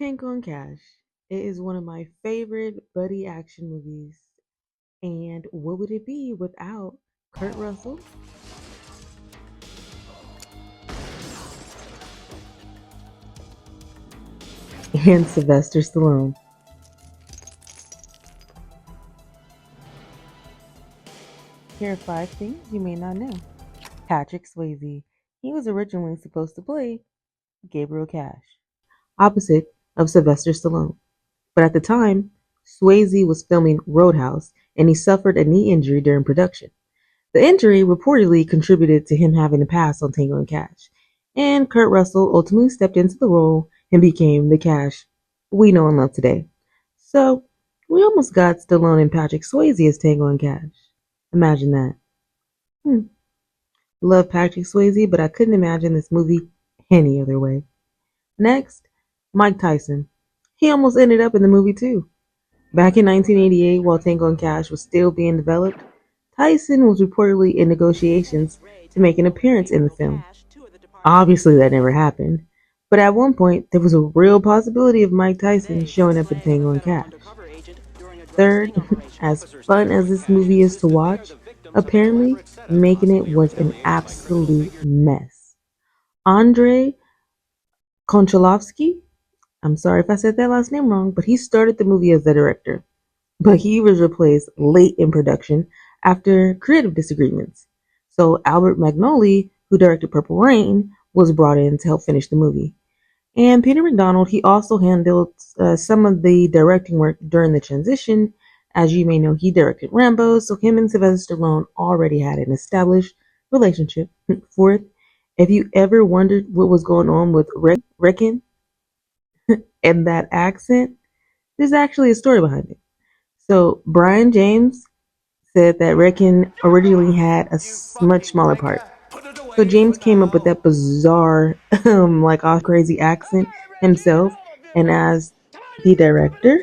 Tango and Cash. It is one of my favorite buddy action movies. And what would it be without Kurt Russell and Sylvester Stallone? Here are five things you may not know. Patrick Swayze. He was originally supposed to play Gabriel Cash, opposite of Sylvester Stallone. But at the time, Swayze was filming Roadhouse and he suffered a knee injury during production. The injury reportedly contributed to him having to pass on Tango and Cash, and Kurt Russell ultimately stepped into the role and became the Cash we know and love today. So, we almost got Stallone and Patrick Swayze as Tango and Cash. Imagine that. Hmm. Love Patrick Swayze, but I couldn't imagine this movie any other way. Next, Mike Tyson. He almost ended up in the movie too. Back in 1988, while Tango and Cash was still being developed, Tyson was reportedly in negotiations to make an appearance in the film. Obviously, that never happened, but at one point, there was a real possibility of Mike Tyson showing up in Tango and Cash. Third, as fun as this movie is to watch, apparently making it was an absolute mess. Andrei Konchalovsky, I'm sorry if I said that last name wrong, but he started the movie as the director. But he was replaced late in production after creative disagreements. So Albert Magnoli, who directed Purple Rain, was brought in to help finish the movie. And Peter McDonald, he also handled some of the directing work during the transition. As you may know, he directed Rambo, so him and Sylvester Stallone already had an established relationship. Fourth, if you ever wondered what was going on with Reckon and that accent, there's actually a story behind it. So Brian James said that Reckon originally had a much smaller part. So James came up with that bizarre, like all crazy accent himself and asked the director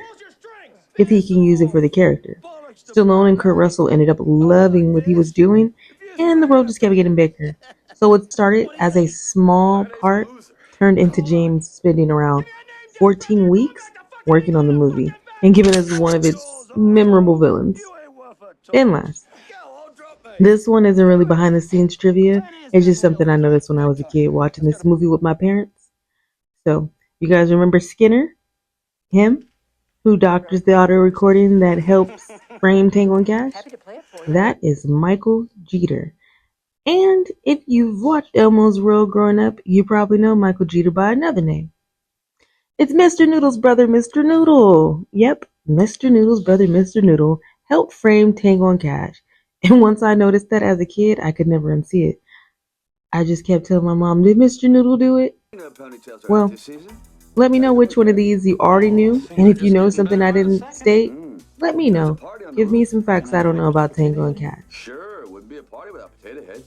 if he can use it for the character. Stallone and Kurt Russell ended up loving what he was doing, and the role just kept getting bigger. So what started as a small part turned into James spending around 14 weeks working on the movie and giving us one of its memorable villains. And last, this one isn't really behind the scenes trivia. It's just something I noticed when I was a kid watching this movie with my parents. So, you guys remember Skinner? Him? Who doctors the audio recording that helps frame Tango and Cash? That is Michael Jeter. And if you've watched Elmo's World growing up, you probably know Michael Jeter by another name. It's Mr. Noodle's brother, Mr. Noodle. Yep, Mr. Noodle's brother, Mr. Noodle, helped frame Tango and Cash. And once I noticed that as a kid, I could never unsee it. I just kept telling my mom, did Mr. Noodle do it? Well, let me know which one of these you already knew, and if you know something I didn't state, let me know. Give me some facts I don't know about Tango and Cash. Sure, it wouldn't be a party without Potato Head.